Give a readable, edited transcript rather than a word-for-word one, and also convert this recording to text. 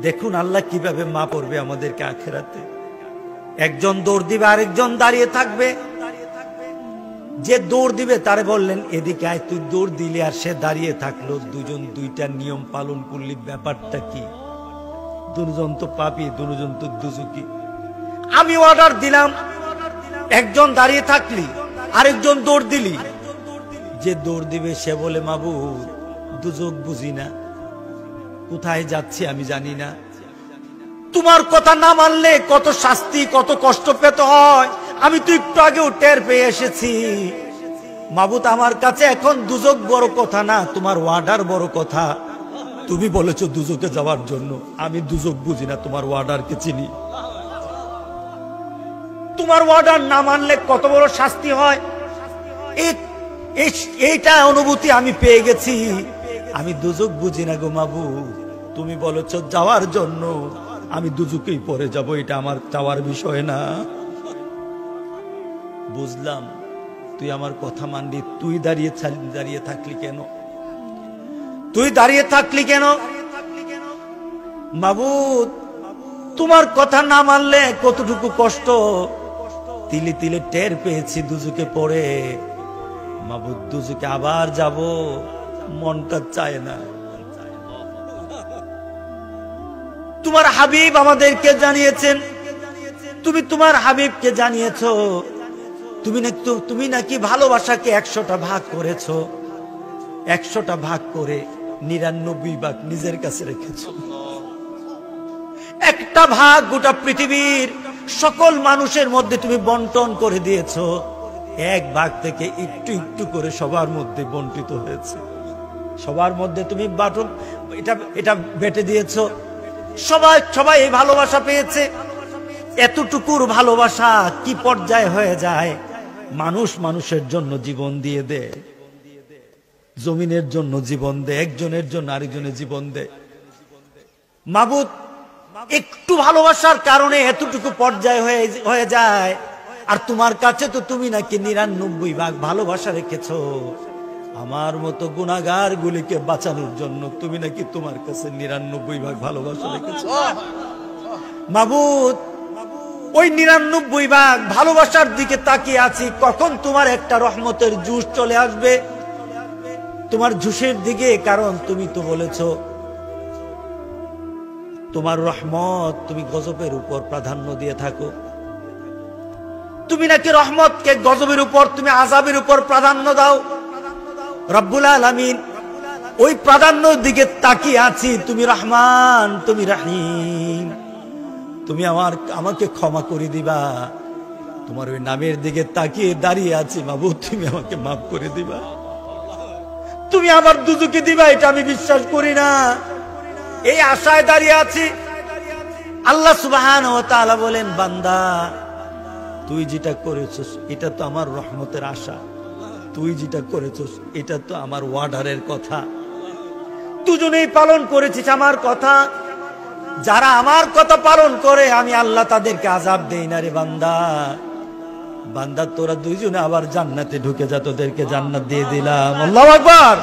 দেখুন আল্লাহ কিভাবে মাফ করবে আমাদেরকে আখিরাতে। একজন দৌড় দিবে, আরেকজন দাঁড়িয়ে থাকবে। যে দৌড় দিবে তারে বললেন এদিকে আয়, তুই দৌড় দিলি আর সে দাঁড়িয়ে থাকলো, দুজন দুইটা নিয়ম পালন করলি, ব্যাপারটা কি? দুজন তো পাপী, দুজন তো দুজকি। আমি অর্ডার দিলাম, একজন দাঁড়িয়ে থাকলি, আরেকজন দৌড় দিলি। যে দৌড় দিবে সে বলে মাবুদ দুজক বুঝি না, কোথায় যাচ্ছি আমি জানি না, তোমার কথা না মানলে কত শাস্তি কত কষ্ট পেতে হয় আমি তো একটু আগেও টের পেয়ে এসেছি। মাবুদ আমার কাছে এখন দুজক বড় কথা না, তোমার ওয়ার্ডার বড় কথা। তুমি বলেছো দুজকে যাওয়ার জন্য, আমি দুজক বুঝি না, তোমার ওয়ার্ডারকে চিনি। তোমার ওয়ার্ডার না মানলে কত বড় শাস্তি হয় এইটা অনুভূতি আমি পেয়ে গেছি। আমি দুজক বুঝি না গো মাবুদ, তুমি বলেছো যাওয়ার জন্য, আমি দুজকেই পরে যাব, এটা আমার চাওয়ার বিষয় না। বুঝলাম তুই আমার কথা মানবি, তুই দাঁড়িয়ে থাকলি কেন? তুই দাঁড়িয়ে থাকলি কেন? মাবুদ তোমার কথা না মানলে কতটুকু কষ্ট তিলে তিলে টের পেয়েছি দুজকে পড়ে। মাবুদ দুজকে আবার যাব, মনটা চায় না। তোমার হাবিব আমাদেরকে জানিয়েছেন, তুমি তোমার হাবিবকে জানিয়েছো তুমি নাকি ভালোবাসাকে 100টা ভাগ করেছো, 100টা ভাগ করে 99 ভাগ নিজের কাছে রেখেছো। একটা ভাগ গোটা পৃথিবীর সকল মানুষের মধ্যে তুমি বন্টন করে দিয়েছো, এক ভাগ থেকে একটু একটু করে সবার মধ্যে বন্টিত হয়েছে। সবার মধ্যে তুমি এটা বেটে দিয়েছো, সবাই এই ভালোবাসা পেয়েছে। এতটুকুর ভালোবাসা কি পর্যায়ে হয়ে যায়, মানুষ মানুষের জন্য জীবন দিয়ে দেয়, জমিনের জন্য জীবন দেয়, একজনের জন্য আরেকজনের জীবন দেয়। মাবুদ একটু ভালোবাসার কারণে এতটুকু পর্যায়ে হয়ে যায়, আর তোমার কাছে তো তুমি নাকি 99 ভাগ ভালোবাসা রেখেছো। আমার মতো গুনাহগার গুলিকে বাঁচানোর জন্য তুমি নাকি তোমার কাছে 99 ভাগ ভালোবাসা রেখেছো। মাবুদ ওই 99 ভাগ ভালোবাসার দিকে তাকিয়ে আছি, কখন তোমার একটা রহমতের জুস চলে আসবে তোমার জুসের দিকে। কারণ তুমি তো বলেছো তোমার রহমত তুমি গজবের উপর প্রাধান্য দিয়ে থাকো। তুমি নাকি রহমতকে গজবের উপর, তুমি আযাবের উপর প্রাধান্য দাও। রব্বুল আলামিন ওই প্রাধান্যর দিকে তাকিয়ে আছি, তুমি রহমান, তুমি রহিম, তুমি আমাকে ক্ষমা করে দিবা। তোমার ওই নামের দিকে তাকিয়ে দাঁড়িয়ে আছি, মাবুদ তুমি আমাকে মাফ করে দিবা, তুমি আমার দুজকে দিবা, এটা আমি বিশ্বাস করি না, এই আশায় দাঁড়িয়ে আছি। আল্লাহ সুবহানাহু ওয়া তাআলা বলেন, বান্দা তুই যেটা করেছিস এটা তো আমার রহমতের আশা, তুই যেটা করেছিস এটা তো আমার ওয়ার্ডারের কথা, দুজনেই পালন করেছিস আমার কথা। যারা আমার কথা পালন করে আমি আল্লাহ তাদেরকে আযাব দেই না রে বান্দা। বান্দা তোরা দুইজনে আবার জান্নাতে ঢুকে যা, তোদেরকে জান্নাত দিয়ে দিলাম। আল্লাহু আকবার।